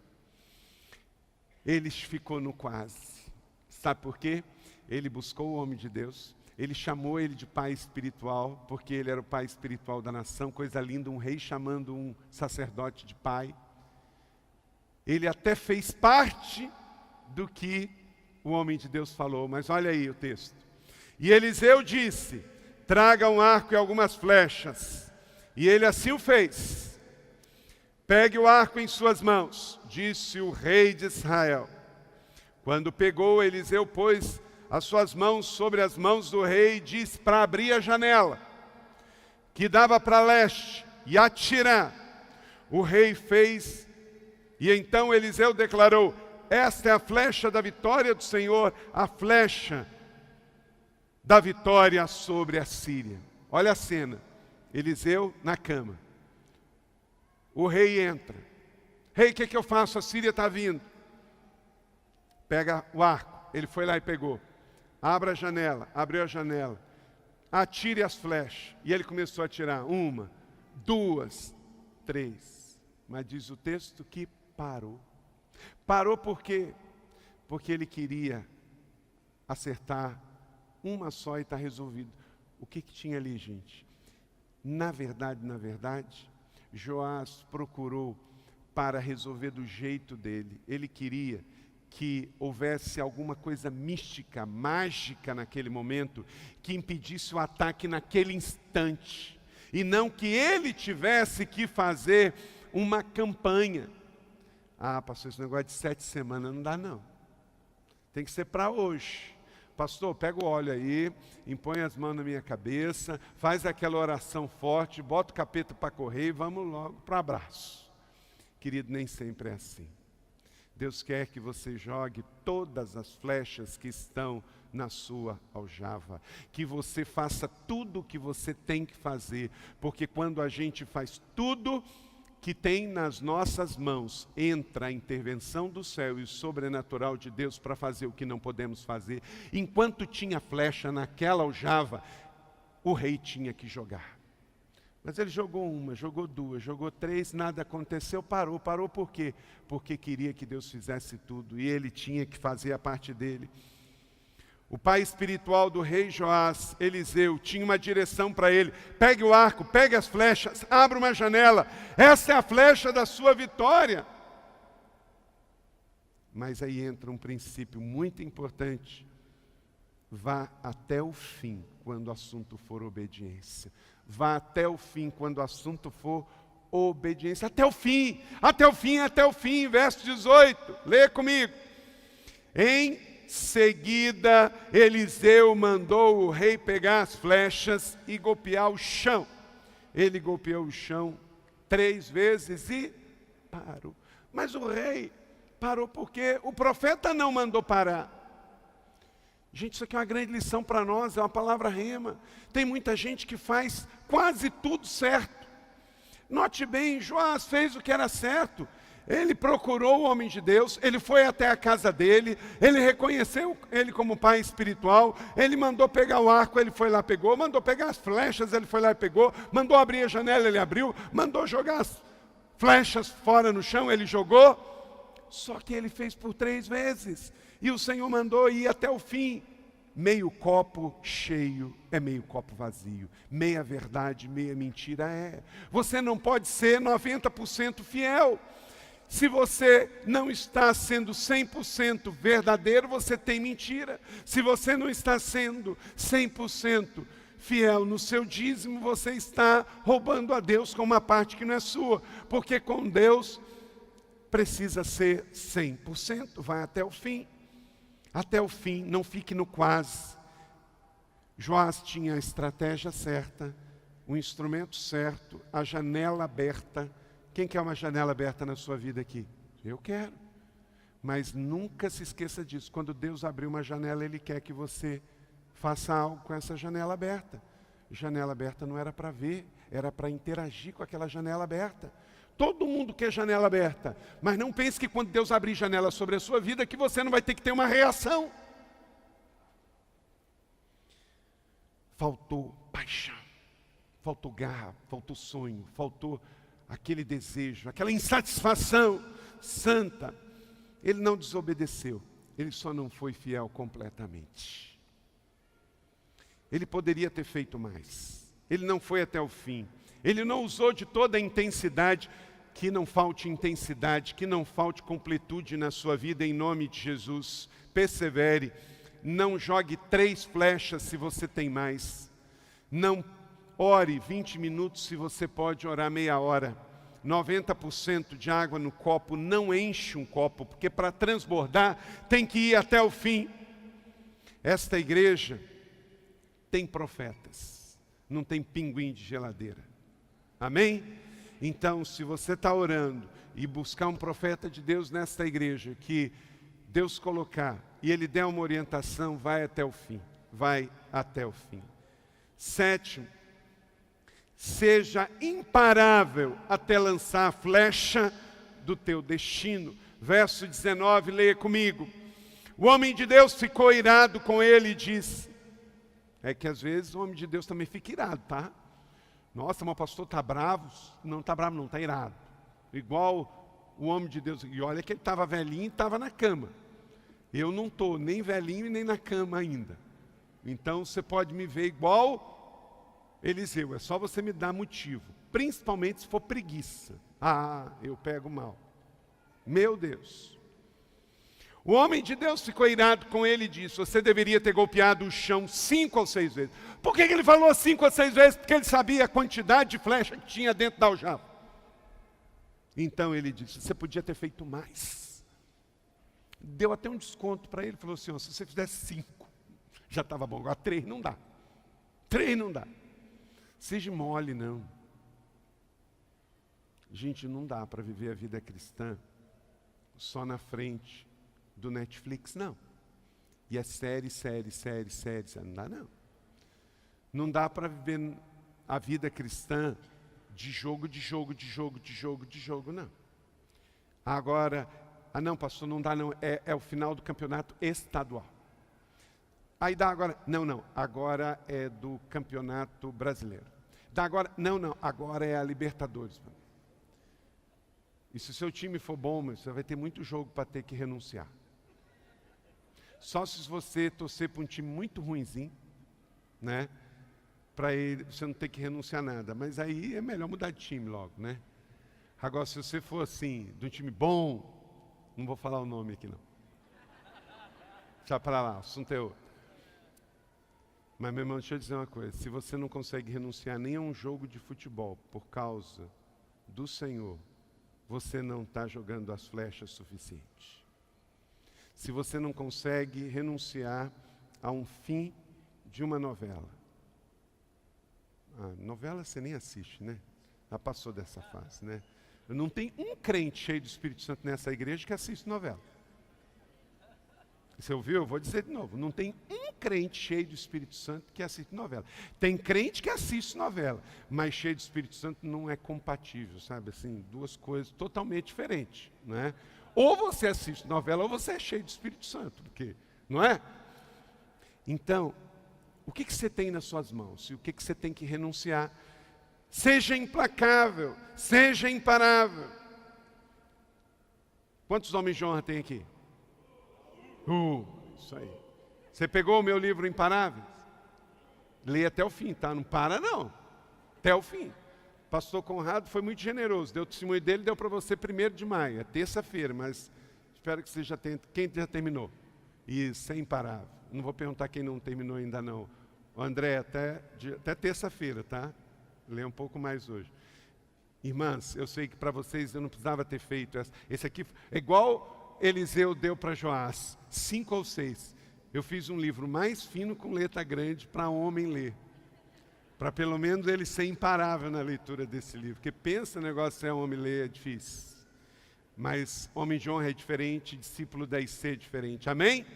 Ele ficou no quase. Sabe por quê? Ele buscou o homem de Deus. Ele chamou ele de pai espiritual, porque ele era o pai espiritual da nação. Coisa linda, um rei chamando um sacerdote de pai. Ele até fez parte do que o homem de Deus falou, mas olha aí o texto. E Eliseu disse, traga um arco e algumas flechas. E ele assim o fez. Pegue o arco em suas mãos, disse o rei de Israel. Quando pegou, Eliseu pôs as suas mãos sobre as mãos do rei e disse para abrir a janela, que dava para leste, e atirar. O rei fez, e então Eliseu declarou, esta é a flecha da vitória do Senhor, a flecha da vitória sobre a Síria. Olha a cena, Eliseu na cama. O rei entra. Rei, o que eu faço? A Síria está vindo. Pega o arco, ele foi lá e pegou. Abra a janela, abriu a janela, atire as flechas. E ele começou a atirar, 1, 2, 3. Mas diz o texto que parou. Parou por quê? Porque ele queria acertar uma só e está resolvido. O que tinha ali, gente? Na verdade, Joás procurou para resolver do jeito dele. Ele queria que houvesse alguma coisa mística, mágica naquele momento, que impedisse o ataque naquele instante, e não que ele tivesse que fazer uma campanha. Ah, pastor, esse negócio de 7 semanas não dá não, tem que ser para hoje. Pastor, pega o óleo aí, impõe as mãos na minha cabeça, faz aquela oração forte, bota o capeta para correr e vamos logo para o abraço. Querido, nem sempre é assim. Deus quer que você jogue todas as flechas que estão na sua aljava, que você faça tudo o que você tem que fazer, porque quando a gente faz tudo que tem nas nossas mãos, entra a intervenção do céu e o sobrenatural de Deus para fazer o que não podemos fazer. Enquanto tinha flecha naquela aljava, o rei tinha que jogar. Mas ele jogou 1, jogou 2, jogou 3, nada aconteceu, parou. Parou por quê? Porque queria que Deus fizesse tudo e ele tinha que fazer a parte dele. O pai espiritual do rei Joás, Eliseu, tinha uma direção para ele. Pegue o arco, pegue as flechas, abra uma janela. Essa é a flecha da sua vitória. Mas aí entra um princípio muito importante. Vá até o fim quando o assunto for obediência. Vá até o fim quando o assunto for obediência. Até o fim, até o fim, até o fim. Verso 18, lê comigo. Em seguida, Eliseu mandou o rei pegar as flechas e golpear o chão. Ele golpeou o chão 3 vezes e parou. Mas o rei parou porque o profeta não mandou parar. Gente, isso aqui é uma grande lição para nós, é uma palavra rema. Tem muita gente que faz quase tudo certo. Note bem, Joás fez o que era certo. Ele procurou o homem de Deus, ele foi até a casa dele, ele reconheceu ele como pai espiritual, ele mandou pegar o arco, ele foi lá, pegou, mandou pegar as flechas, ele foi lá e pegou, mandou abrir a janela, ele abriu, mandou jogar as flechas fora no chão, ele jogou, só que ele fez por 3 vezes, e o Senhor mandou ir até o fim. Meio copo cheio é meio copo vazio, meia verdade, meia mentira é. Você não pode ser 90% fiel. Se você não está sendo 100% verdadeiro, você tem mentira. Se você não está sendo 100% fiel no seu dízimo, você está roubando a Deus com uma parte que não é sua. Porque com Deus precisa ser 100%, vai até o fim. Até o fim, não fique no quase. Joás tinha a estratégia certa, o instrumento certo, a janela aberta. Quem quer uma janela aberta na sua vida aqui? Eu quero. Mas nunca se esqueça disso. Quando Deus abrir uma janela, Ele quer que você faça algo com essa janela aberta. Janela aberta não era para ver, era para interagir com aquela janela aberta. Todo mundo quer janela aberta, mas não pense que quando Deus abrir janela sobre a sua vida, que você não vai ter que ter uma reação. Faltou paixão, faltou garra, faltou sonho, faltou aquele desejo, aquela insatisfação santa. Ele não desobedeceu, ele só não foi fiel completamente. Ele poderia ter feito mais, ele não foi até o fim, ele não usou de toda a intensidade. Que não falte intensidade, que não falte completude na sua vida, em nome de Jesus. Persevere, não jogue 3 flechas se você tem mais. Não ore 20 minutos se você pode orar meia hora. 90% de água no copo não enche um copo, porque para transbordar tem que ir até o fim. Esta igreja tem profetas, não tem pinguim de geladeira. Amém? Então, se você está orando e buscar um profeta de Deus nesta igreja, que Deus colocar, e ele der uma orientação, vai até o fim. Vai até o fim. 7, seja imparável até lançar a flecha do teu destino. Verso 19, leia comigo. O homem de Deus ficou irado com ele e disse. É que às vezes o homem de Deus também fica irado, tá? Nossa, mas o pastor está bravo. Não está bravo não, está irado. Igual o homem de Deus. E olha que ele estava velhinho e estava na cama. Eu não estou nem velhinho e nem na cama ainda. Então você pode me ver igual Eliseu. É só você me dar motivo. Principalmente se for preguiça. Ah, eu pego mal. Meu Deus. O homem de Deus ficou irado com ele e disse, você deveria ter golpeado o chão 5 ou 6 vezes. Por que ele falou 5 ou 6 vezes? Porque ele sabia a quantidade de flecha que tinha dentro da aljava. Então ele disse, você podia ter feito mais. Deu até um desconto para ele, falou assim, ó, se você fizesse 5, já estava bom, agora 3 não dá. 3 não dá. Seja mole não. Gente, não dá para viver a vida cristã só na frente do Netflix, não. E é série, não dá não. Não dá para viver a vida cristã de jogo, não. Agora, não pastor, não dá não, é o final do campeonato estadual. Aí dá agora, não, agora é do campeonato brasileiro. Dá agora, não, agora é a Libertadores. E se o seu time for bom, você vai ter muito jogo para ter que renunciar. Só se você torcer para um time muito ruinzinho, né? Para você não ter que renunciar a nada. Mas aí é melhor mudar de time logo, né? Agora, se você for assim, de um time bom, não vou falar o nome aqui não. Deixa para lá, o assunto é outro. Mas, meu irmão, deixa eu dizer uma coisa. Se você não consegue renunciar nem a um jogo de futebol por causa do Senhor, você não está jogando as flechas suficientes. Se você não consegue renunciar a um fim de uma novela. Novela você nem assiste, né? Já passou dessa fase, né? Não tem um crente cheio do Espírito Santo nessa igreja que assiste novela. Você ouviu? Eu vou dizer de novo. Não tem um crente cheio do Espírito Santo que assiste novela. Tem crente que assiste novela, mas cheio do Espírito Santo não é compatível, sabe? Assim, duas coisas totalmente diferentes, não é? Ou você assiste novela ou você é cheio do Espírito Santo, porque, não é? Então, o que você tem nas suas mãos? E o que você tem que renunciar? Seja implacável, seja imparável. Quantos homens de honra tem aqui? Isso aí. Você pegou o meu livro Imparáveis? Lê até o fim, tá? Não para não. Até o fim. Pastor Conrado foi muito generoso. Deu o testemunho dele, deu para você 1º de maio. É terça-feira, mas espero que você já tenha. Quem já terminou? Isso, é imparável. Não vou perguntar quem não terminou ainda não. O André, até terça-feira, tá? Lê um pouco mais hoje. Irmãs, eu sei que para vocês eu não precisava ter feito essa. Esse aqui é igual Eliseu deu para Joás, 5 ou 6. Eu fiz um livro mais fino com letra grande para homem ler. Para pelo menos ele ser imparável na leitura desse livro. Porque pensa o negócio se é homem ler, é difícil. Mas homem de honra é diferente, discípulo da IC é diferente. Amém?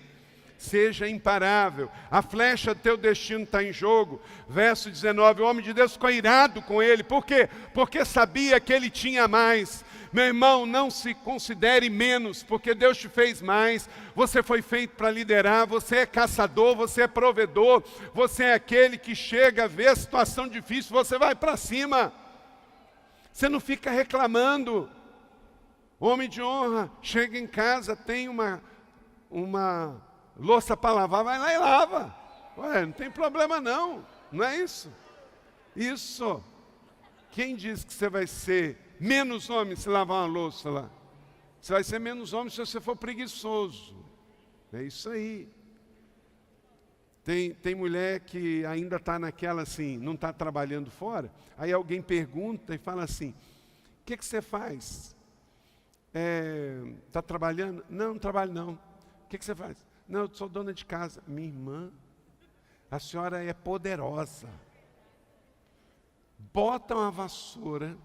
Seja imparável, a flecha do teu destino está em jogo. Verso 19, o homem de Deus ficou irado com ele. Por quê? Porque sabia que ele tinha mais. Meu irmão, não se considere menos, porque Deus te fez mais. Você foi feito para liderar, você é caçador, você é provedor, você é aquele que chega, vê a situação difícil, você vai para cima. Você não fica reclamando. Homem de honra, chega em casa, tem uma louça para lavar, vai lá e lava. Ué, não tem problema não é isso? Isso. Quem diz que você vai ser menos homem se lavar uma louça lá? Você vai ser menos homem se você for preguiçoso. É isso aí. Tem mulher que ainda está naquela assim, não está trabalhando fora, aí alguém pergunta e fala assim, o que você faz? Está trabalhando? Não trabalho não. O que você faz? Não, eu sou dona de casa. Minha irmã, a senhora é poderosa. Bota uma vassoura,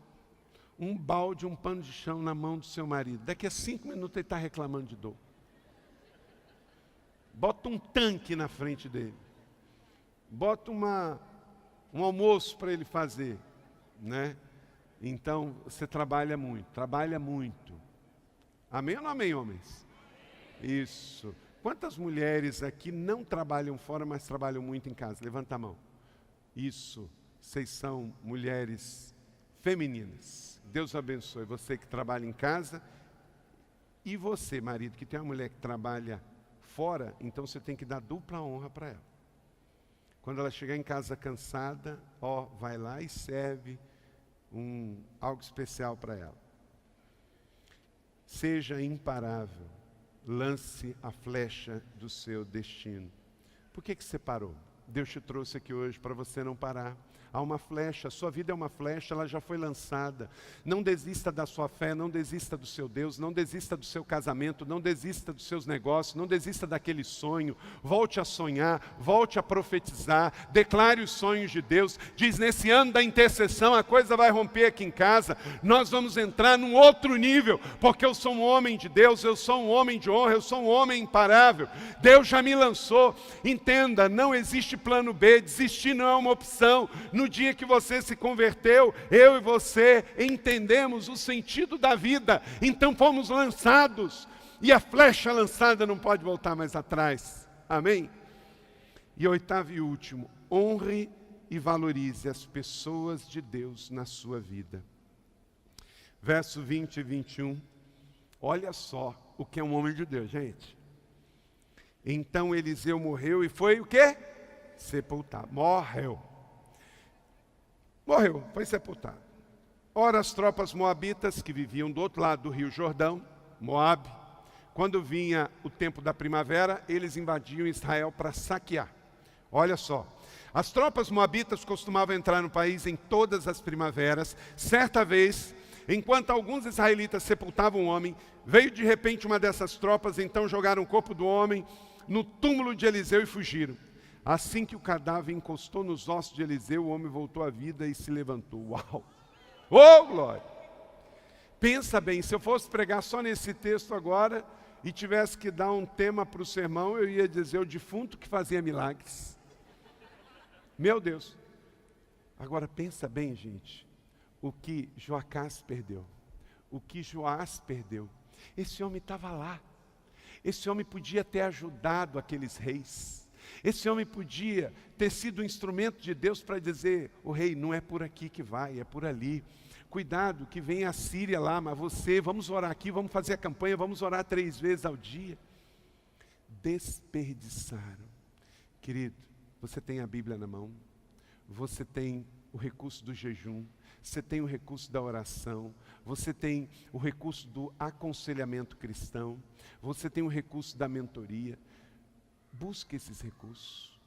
um balde, um pano de chão na mão do seu marido. Daqui a 5 minutos ele está reclamando de dor. Bota um tanque na frente dele. Bota um almoço para ele fazer, né? Então, você trabalha muito. Amém ou não amém, homens? Isso. Quantas mulheres aqui não trabalham fora, mas trabalham muito em casa? Levanta a mão. Isso. Vocês são mulheres femininas. Deus abençoe você que trabalha em casa. E você, marido, que tem uma mulher que trabalha fora, então você tem que dar dupla honra para ela. Quando ela chegar em casa cansada, vai lá e serve algo especial para ela. Seja imparável. Lance a flecha do seu destino. Por que você parou? Deus te trouxe aqui hoje para você não parar. Há uma flecha, a sua vida é uma flecha, ela já foi lançada. Não desista da sua fé, não desista do seu Deus, não desista do seu casamento, não desista dos seus negócios, não desista daquele sonho. Volte a sonhar, volte a profetizar, declare os sonhos de Deus. Diz, nesse ano da intercessão a coisa vai romper aqui em casa. Nós vamos entrar num outro nível, porque eu sou um homem de Deus, eu sou um homem de honra, eu sou um homem imparável. Deus já me lançou. Entenda, não existe plano B, desistir não é uma opção. No dia que você se converteu, eu e você entendemos o sentido da vida. Então fomos lançados. E a flecha lançada não pode voltar mais atrás. Amém? E 8º e último, honre e valorize as pessoas de Deus na sua vida. Verso 20 e 21. Olha só o que é um homem de Deus, gente. Então Eliseu morreu e foi o quê? Sepultado. Morreu, foi sepultado. Ora, as tropas moabitas que viviam do outro lado do rio Jordão, Moabe, quando vinha o tempo da primavera, eles invadiam Israel para saquear. Olha só, as tropas moabitas costumavam entrar no país em todas as primaveras. Certa vez, enquanto alguns israelitas sepultavam um homem, veio de repente uma dessas tropas, então jogaram o corpo do homem no túmulo de Eliseu e fugiram. Assim que o cadáver encostou nos ossos de Eliseu, o homem voltou à vida e se levantou. Uau! Oh, glória! Pensa bem, se eu fosse pregar só nesse texto agora, e tivesse que dar um tema para o sermão, eu ia dizer o defunto que fazia milagres. Meu Deus. Agora pensa bem, gente, o que Joacás perdeu, o que Joás perdeu. Esse homem estava lá, esse homem podia ter ajudado aqueles reis, esse homem podia ter sido um instrumento de Deus para dizer, o rei, não é por aqui que vai, é por ali. Cuidado que vem a Síria lá, mas vamos orar aqui, vamos fazer a campanha, vamos orar 3 vezes ao dia. Desperdiçaram. Querido, você tem a Bíblia na mão, você tem o recurso do jejum, você tem o recurso da oração, você tem o recurso do aconselhamento cristão, você tem o recurso da mentoria. Busque esses recursos,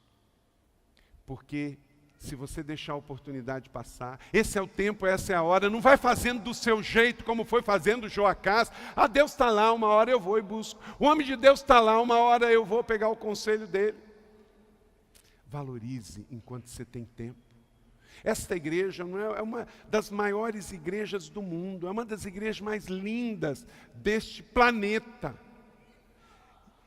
porque se você deixar a oportunidade passar, esse é o tempo, essa é a hora, não vai fazendo do seu jeito como foi fazendo Joacás. Deus está lá, uma hora eu vou e busco. O homem de Deus está lá, uma hora eu vou pegar o conselho dele. Valorize enquanto você tem tempo. Esta igreja não é uma das maiores igrejas do mundo, é uma das igrejas mais lindas deste planeta.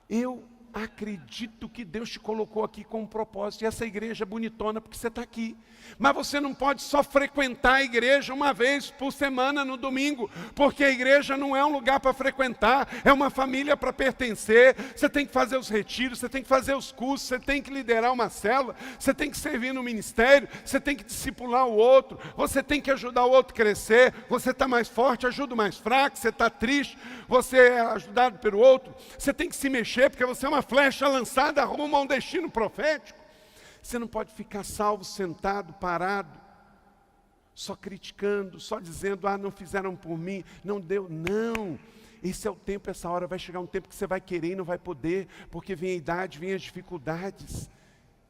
Eu acredito que Deus te colocou aqui com um propósito, e essa igreja é bonitona porque você está aqui. Mas você não pode só frequentar a igreja uma vez por semana no domingo, porque a igreja não é um lugar para frequentar, é uma família para pertencer. Você tem que fazer os retiros, você tem que fazer os cursos, você tem que liderar uma célula, você tem que servir no ministério, você tem que discipular o outro, você tem que ajudar o outro a crescer. Você está mais forte, ajuda o mais fraco, você está triste, você é ajudado pelo outro. Você tem que se mexer porque você é uma flecha lançada rumo a um destino profético. Você não pode ficar salvo, sentado, parado, só criticando, só dizendo, não fizeram por mim, não deu. Não, esse é o tempo, essa hora. Vai chegar um tempo que você vai querer e não vai poder, porque vem a idade, vem as dificuldades.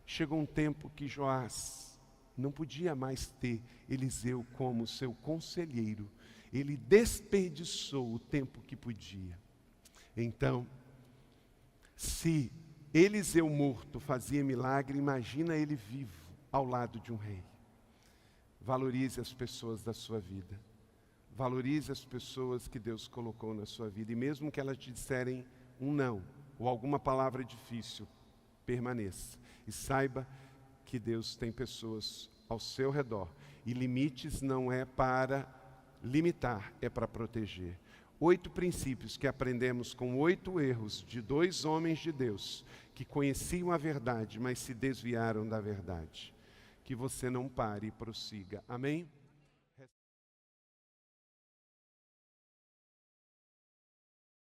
Chegou um tempo que Joás não podia mais ter Eliseu como seu conselheiro. Ele desperdiçou o tempo que podia. Então, se Eliseu morto fazia milagre, imagina ele vivo ao lado de um rei. Valorize as pessoas da sua vida. Valorize as pessoas que Deus colocou na sua vida. E mesmo que elas te disserem um não, ou alguma palavra difícil, permaneça. E saiba que Deus tem pessoas ao seu redor. E limites não é para limitar, é para proteger. 8 princípios que aprendemos com 8 erros de 2 homens de Deus que conheciam a verdade, mas se desviaram da verdade. Que você não pare e prossiga. Amém?